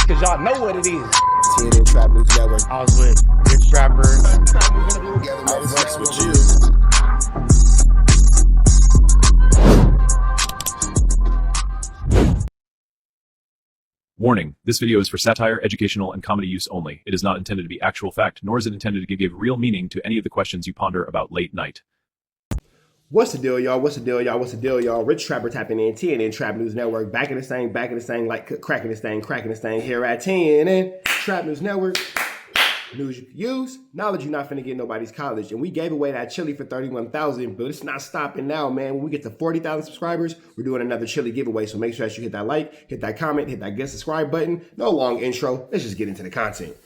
cause y'all know what it is. TNN Trap News Network. I was with Rich Trapper. I flex with you. Warning, this video is for satire, educational, and comedy use only. It is not intended to be actual fact, nor is it intended to give real meaning to any of the questions you ponder about late night. What's the deal, y'all? What's the deal, y'all? What's the deal, y'all? Rich Trapper tapping in, TNN Trap News Network. Back in this thing, like cracking this thing here at TNN Trap News Network. News you can use, knowledge you're not finna get nobody's college. And we gave away that chili for $31,000, but it's not stopping now, man. When we get to 40,000 subscribers, we're doing another chili giveaway. So make sure that you hit that like, hit that comment, hit that get subscribe button. No long intro. Let's just get into the content.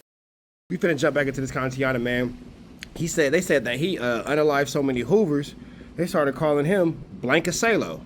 We finna jump back into this content, man. They said that he unalived so many Hoovers, they started calling him Killa Selo.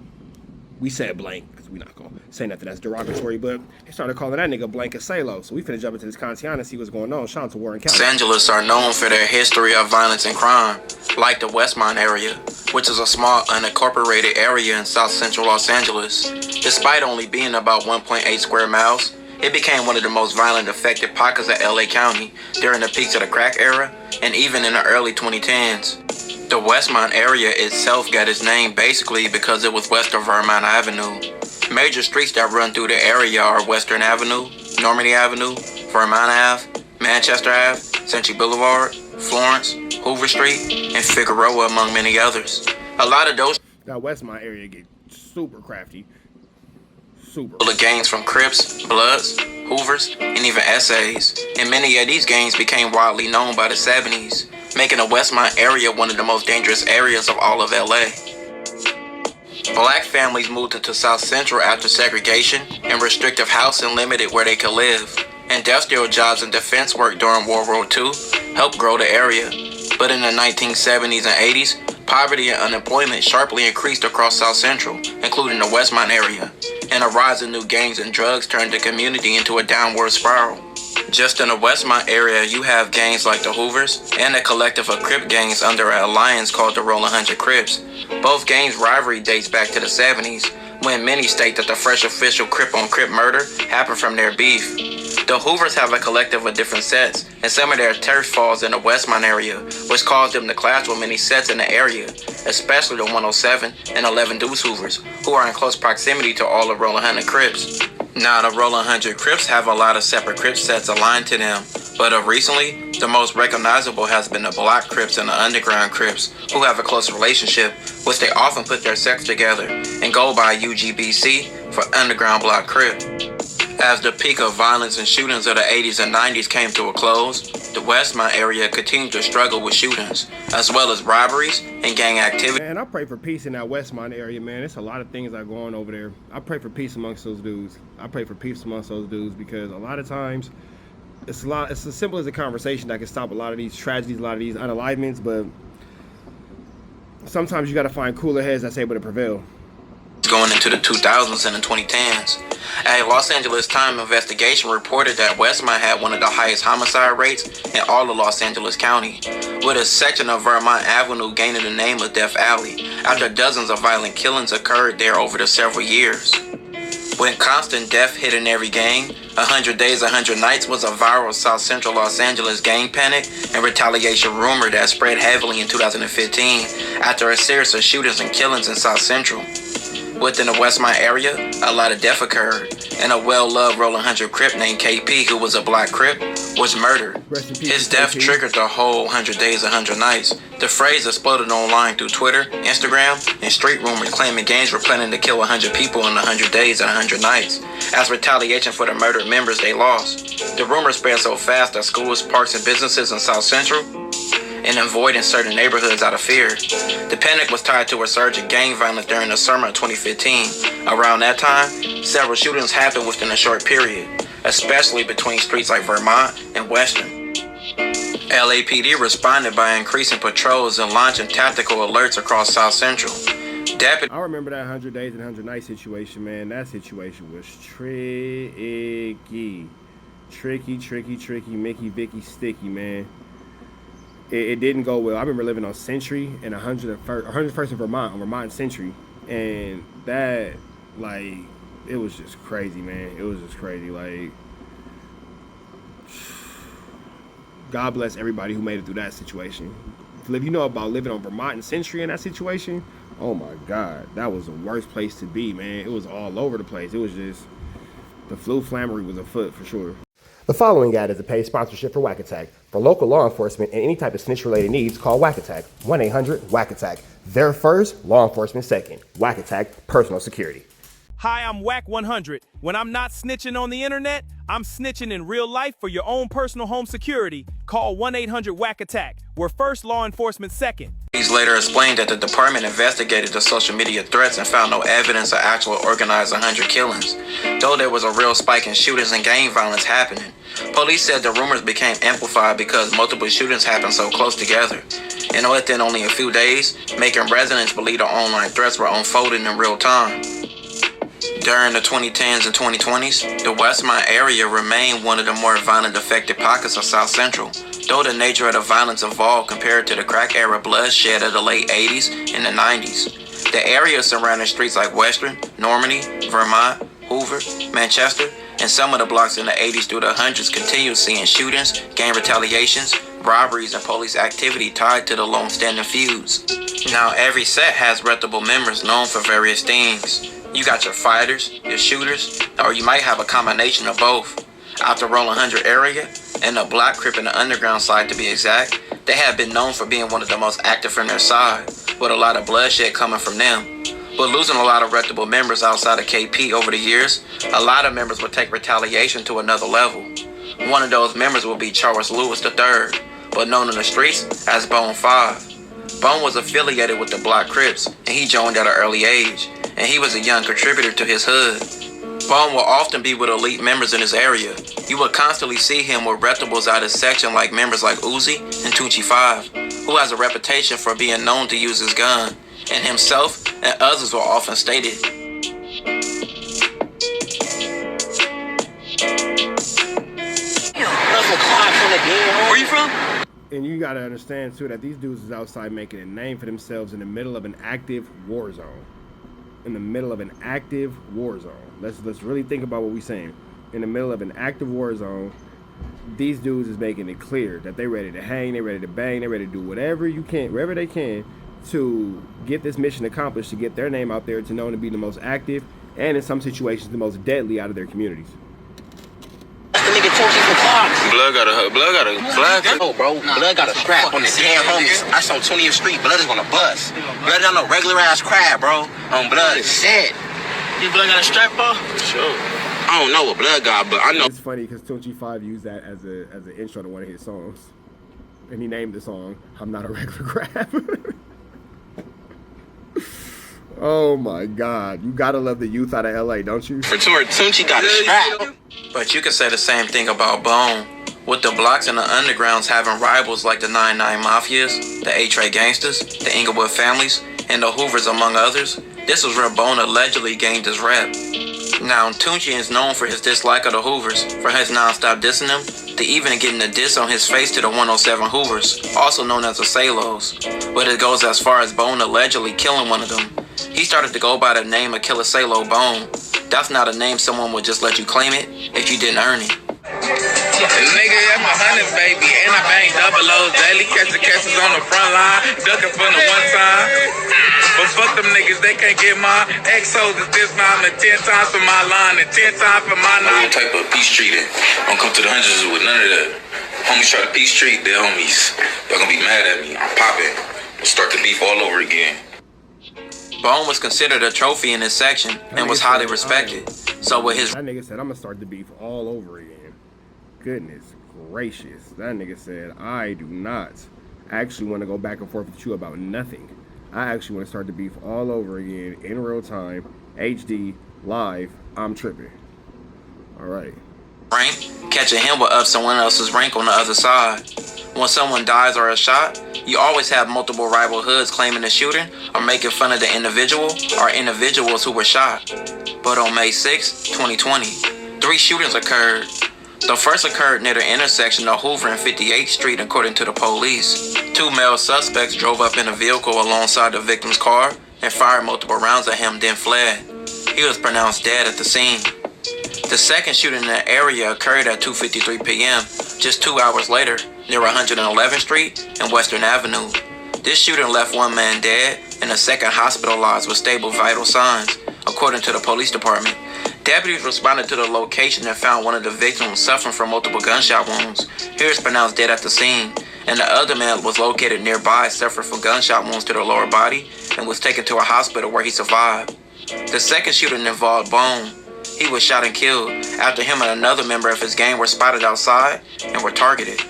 We said blank because we're not gonna say nothing that's derogatory, but they started calling that nigga Killa Selo. So we finna jump into this content and see what's going on. Shout out to Warren County. Los Angeles are known for their history of violence and crime, like the Westmont area, which is a small unincorporated area in South Central Los Angeles. Despite only being about 1.8 square miles, it became one of the most violent affected pockets of LA County during the peaks of the crack era and even in the early 2010s. The Westmont area itself got its name basically because it was west of Vermont Avenue. Major streets that run through the area are Western Avenue, Normandy Avenue, Vermont Ave, Manchester Ave, Century Boulevard, Florence, Hoover Street, and Figueroa, among many others. A lot of those that Westmont area get super crafty. Super. Full of gangs from Crips, Bloods, Hoovers, and even essays. And many of these gangs became widely known by the 70s, making the Westmont area one of the most dangerous areas of all of LA. Black families moved into South Central after segregation, and restrictive housing limited where they could live. Industrial jobs and defense work during World War II helped grow the area. But in the 1970s and 80s, poverty and unemployment sharply increased across South Central, including the Westmont area, and a rise in new gangs and drugs turned the community into a downward spiral. Just in the Westmont area, you have gangs like the Hoovers and a collective of CRIP gangs under an alliance called the R100S. Both gangs' rivalry dates back to the 70s, when many state that the first official CRIP-on-CRIP murder happened from their beef. The Hoovers have a collective of different sets, and some of their turf falls in the Westmont area, which caused them to clash with many sets in the area, especially the 107 and 11 Deuce Hoovers, who are in close proximity to all the Roll 100 Crips. Now, the Roll 100 Crips have a lot of separate Crip sets aligned to them, but of recently, the most recognizable has been the Block Crips and the Underground Crips, who have a close relationship, which they often put their sets together and go by UGBC for Underground Block Crip. As the peak of violence and shootings of the 80s and 90s came to a close, the Westmont area continued to struggle with shootings, as well as robberies and gang activity. Man, I pray for peace in that Westmont area, man. There's a lot of things that are going over there. I pray for peace amongst those dudes. Because a lot of times, it's as simple as a conversation that can stop a lot of these tragedies, a lot of these unalivements, but sometimes you got to find cooler heads that's able to prevail. Going into the 2000s and the 2010s. A Los Angeles Times investigation reported that Westmont had one of the highest homicide rates in all of Los Angeles County, with a section of Vermont Avenue gaining the name of Death Alley after dozens of violent killings occurred there over the several years. When constant death hit in every gang, 100 Days, 100 Nights was a viral South Central Los Angeles gang panic and retaliation rumor that spread heavily in 2015 after a series of shootings and killings in South Central. Within the Westmont area, a lot of death occurred, and a well-loved Roll 100 Crip named KP, who was a Black Crip, was murdered. His death triggered the whole 100 Days, 100 Nights. The phrase exploded online through Twitter, Instagram, and street rumors claiming gangs were planning to kill 100 people in 100 days and 100 nights, as retaliation for the murdered members they lost. The rumors spread so fast that schools, parks, and businesses in South Central and avoiding certain neighborhoods out of fear. The panic was tied to a surge of gang violence during the summer of 2015. Around that time, several shootings happened within a short period, especially between streets like Vermont and Western. LAPD responded by increasing patrols and launching tactical alerts across South Central. I remember that 100 Days and 100 Nights situation, man. That situation was tricky. Tricky, Mickey, Vicky, sticky, man. It didn't go well. I remember living on Century and 101st in Vermont, on Vermont Century. And that, like, it was just crazy, man. It was just crazy. Like, God bless everybody who made it through that situation. If you know about living on Vermont and Century in that situation, oh my God, that was the worst place to be, man. It was all over the place. It was just, the flu flammery was afoot for sure. The following ad is a paid sponsorship for Whack Attack. For local law enforcement and any type of snitch-related needs, call Whack Attack. 1-800-WACK-ATTACK. They're first, law enforcement second. Whack Attack, personal security. Hi, I'm Whack 100. When I'm not snitching on the internet, I'm snitching in real life for your own personal home security. Call 1-800-WACK-ATTACK. We're first, law enforcement second. He's later explained that the department investigated the social media threats and found no evidence of actual organized 100 killings, though there was a real spike in shootings and gang violence happening. Police said the rumors became amplified because multiple shootings happened so close together, and within only a few days, making residents believe the online threats were unfolding in real time. During the 2010s and 2020s, the Westmont area remained one of the more violent affected pockets of South Central, though the nature of the violence evolved compared to the crack era bloodshed of the late 80s and the 90s. The area surrounding streets like Western, Normandy, Vermont, Hoover, Manchester, and some of the blocks in the 80s through the 100s continued seeing shootings, gang retaliations, robberies, and police activity tied to the long-standing feuds. Now, every set has reputable members known for various things. You got your fighters, your shooters, or you might have a combination of both. Out the Roll 100 area, and the Block CRIP and the underground side to be exact, they have been known for being one of the most active from their side, with a lot of bloodshed coming from them. But losing a lot of reputable members outside of KP over the years, a lot of members would take retaliation to another level. One of those members will be Charles Lewis III, but known in the streets as Bone 5. Bone was affiliated with the Block Crips, and he joined at an early age, and he was a young contributor to his hood. Bone will often be with elite members in his area. You will constantly see him with reputables out his section like members like Uzi and Tunchi 5, who has a reputation for being known to use his gun, and himself and others were often stated. Where you from? And you gotta understand too that these dudes is outside making a name for themselves in the middle of an active war zone. In the middle of an active war zone. Let's really think about what we're saying. In the middle of an active war zone, these dudes is making it clear that they're ready to hang, they're ready to bang, they're ready to do whatever they can to get this mission accomplished, to get their name out there, to know to be the most active and in some situations the most deadly out of their communities. Blood got a flag. Oh, bro, Blood got a strap on the damn homies. I saw 20th Street. Blood is gonna bust. Blood is on no regular ass crab, bro. Blood is set. You Blood got a strap, bro? Sure. I don't know what Blood got, but I know. It's funny because Tunchi 5 used that as an intro to one of his songs, and he named the song "I'm Not a Regular Crab." Oh my God, you gotta love the youth out of LA, don't you? For sure, Tunchi got a strap. But you could say the same thing about Bone. With the blocks and the undergrounds having rivals like the 99 Mafias, the A-Tray Gangsters, the Inglewood families, and the Hoovers among others, this was where Bone allegedly gained his rep. Now, Tunchi is known for his dislike of the Hoovers, for his non-stop dissing them, to even getting a diss on his face to the 107-HOOVERS, also known as the Selos. But it goes as far as Bone allegedly killing one of them. He started to go by the name of Killa Selo Bone. That's not a name someone would just let you claim it if you didn't earn it. Nigga, that's my 100, baby. And I bang double O's daily. Catches on the front line. Ducking from the one time. But fuck them niggas, they can't get mine. X-Hoes is this time and 10 times for my line and 10 times for my line. Type of peace treating. Don't come to the hundreds with none of that. Homies try to peace treat their homies. Y'all gonna be mad at me. I'm popping. Start the beef all over again. Bone was considered a trophy in his section and was highly respected. So with his... That nigga said, I'm gonna start the beef all over again. Goodness gracious. That nigga said, I do not actually want to go back and forth with you about nothing. I actually want to start the beef all over again in real time, HD, live. I'm tripping. All right. Rank, catching him will up someone else's rank on the other side. When someone dies or is shot, you always have multiple rival hoods claiming the shooting or making fun of the individual or individuals who were shot. But on May 6, 2020, 3 shootings occurred. The first occurred near the intersection of Hoover and 58th Street, according to the police. 2 male suspects drove up in a vehicle alongside the victim's car and fired multiple rounds at him, then fled. He was pronounced dead at the scene. The second shooting in the area occurred at 2:53 p.m., just 2 hours later, near 111th Street and Western Avenue. This shooting left one man dead and a second hospitalized with stable vital signs, according to the police department. Deputies responded to the location and found one of the victims suffering from multiple gunshot wounds. He was pronounced dead at the scene, and the other man was located nearby, suffering from gunshot wounds to the lower body, and was taken to a hospital where he survived. The second shooting involved Bone. He was shot and killed after him and another member of his gang were spotted outside and were targeted.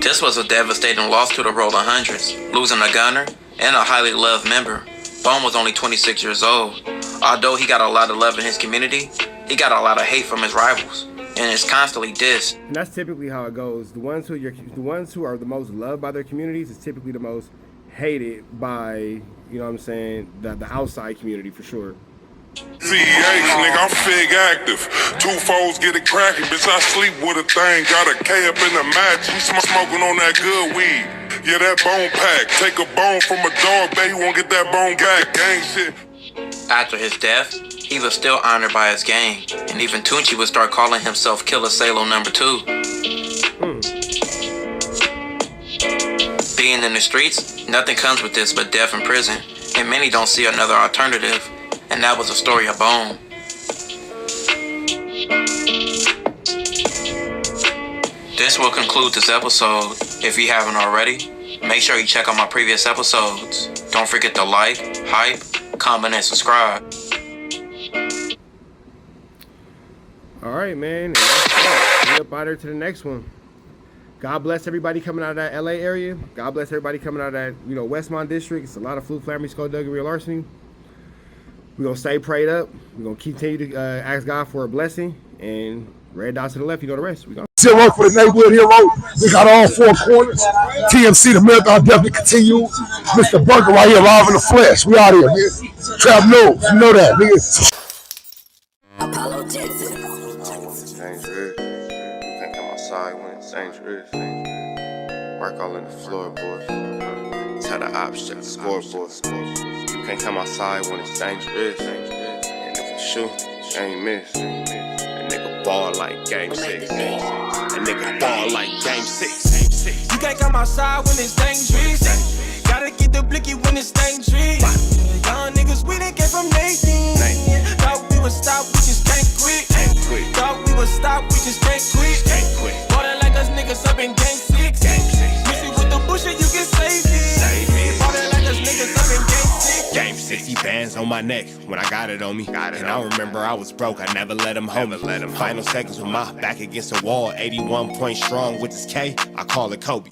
This was a devastating loss to the R100S, losing a gunner and a highly loved member. Bone was only 26 years old. Although he got a lot of love in his community, he got a lot of hate from his rivals, and is constantly dissed. And that's typically how it goes. The ones who are the most loved by their communities is typically the most hated by, you know what I'm saying, the outside community for sure. CEH, nigga, I'm fig active. 2 foes get it cracking, bitch. I sleep with a thing. Got a K up in the match. We smoking on that good weed. Yeah, that bone pack. Take a bone from a dog, baby. Won't get that bone back. Gang shit. After his death, he was still honored by his gang, and even Tunchi would start calling himself Killa Selo #2. Being in the streets, nothing comes with this but death in prison, and many don't see another alternative. And that was the story of Bone. This will conclude this episode. If you haven't already, make sure you check out my previous episodes. Don't forget to like, hype, comment, and subscribe. All right, man. And that's it. We up out here to the next one. God bless everybody coming out of that LA area. God bless everybody coming out of that, Westmont district. It's a lot of fluke, flamming, skullduggery, larceny. We're going to stay prayed up. We're going to continue to ask God for a blessing. And red dots to the left, you know the rest. We go. Zero for the neighborhood hero. We got all 4 corners. TMC, the marathon definitely continue. Mr. Bunker right here, live in the flesh. We out here, nigga. Trap knows. You know that, nigga. Apollo Jackson. Dangerous. You can't come outside when it's dangerous. Work all in the floorboards. Tell the ops, check the scoreboard. You can't come outside when it's dangerous. And if you shoot, you ain't miss. A nigga ball like game 6. A nigga ball like game 6. You can't come outside when it's dangerous. Gotta get the blicky when it's dangerous. Young niggas, we done came from Nathan. Thought we would stop, we just can't quit. Thought we would stop, we just can't quit. Ballin' like us niggas up in game 6. Miss it with the bullshit, you can save it. Ballin' like us niggas up in game 6. Game 60 bands on my neck when I got it on me. And I remember I was broke, I never let them hold me. Final seconds with my back against the wall. 81 points strong with this K, I call it Kobe.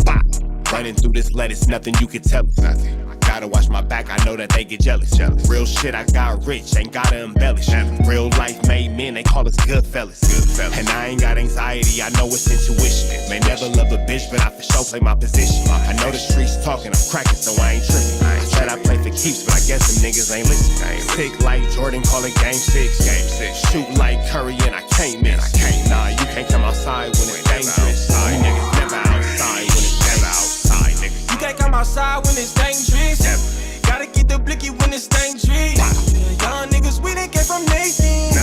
Running through this lettuce, nothing you can tell us. Gotta watch my back, I know that they get jealous. Real shit, I got rich, ain't gotta embellish. Real life made men, they call us good fellas. And I ain't got anxiety, I know it's intuition. May never love a bitch, but I for sure play my position. I know the streets talking, I'm cracking, so I ain't tripping. I said I play for keeps, but I guess them niggas ain't listening. Sick like Jordan, call it game 6. Shoot like Curry, and I can't miss. Nah, you can't come outside when it's dangerous. You niggas never outside when it's never outside, nigga. You can't come outside when it's dangerous. Gotta get the blicky when it's dangerous. Young niggas, we done came from Nathan.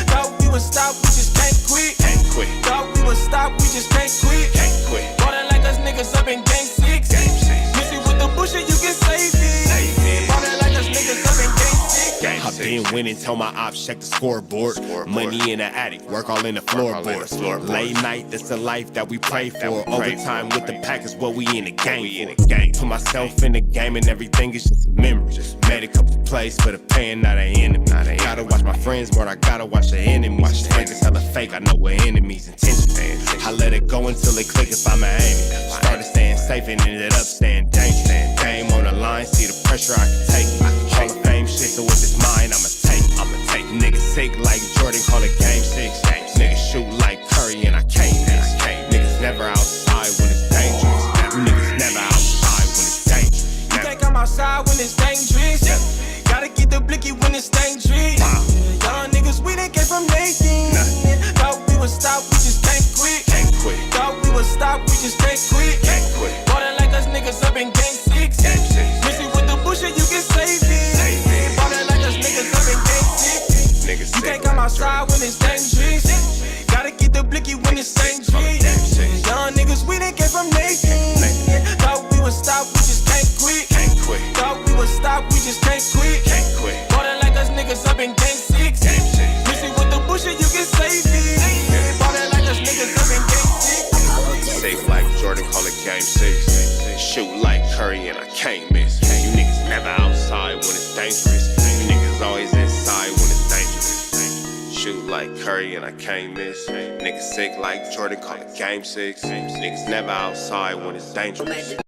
Thought we would stop, we just can't quit. Thought we would stop, we just can't quit. Ballin' like us niggas up in game 6. Miss it with the bullshit, you can save it. Ballin' like us niggas up in game 6. I've been winning, tell my ops check the scoreboard. Money in the attic, work all in the floorboards. Late night, that's the life that we pray for. Overtime with the pack is what we in the game for. Put myself in the game and everything is just a memory. Made a couple plays for the pain, not an enemy. Gotta watch my friends more, I gotta watch the enemies. Niggas hella fake, I know we're enemies' intentions. I let it go until it click if I'm aiming. Started staying safe and ended up staying dangerous. Game on the line, see the pressure I can take. Hall of Fame shit, so with this mind, I'ma take. Niggas sick like Jordan, call it game 6. Niggas shoot like Curry, and I can't miss. Niggas never outside when it's dangerous. Niggas never outside when it's dangerous. You can't come outside when it's dangerous. Gotta get the blicky when it's dangerous. Young niggas, we done came from Nathan. Thought we would stop, we just can't quit. Thought we would stop, we just can't quit. Ballin' like us niggas up in game 6. Miss it with the bullshit, you can save it. Ballin' like us niggas up in game 6. You can't come outside stop, we just can't quit. Ballin' like us niggas up in game 6. Mix it with the bullshit, you can save it. Ballin' like us niggas up in game 6. Safe like Jordan, call it game 6. Shoot like Curry and I can't miss. You niggas never outside when it's dangerous. You niggas always inside when it's dangerous. Shoot like Curry and I can't miss. Niggas sick like Jordan, call it game 6. Niggas never outside when it's dangerous.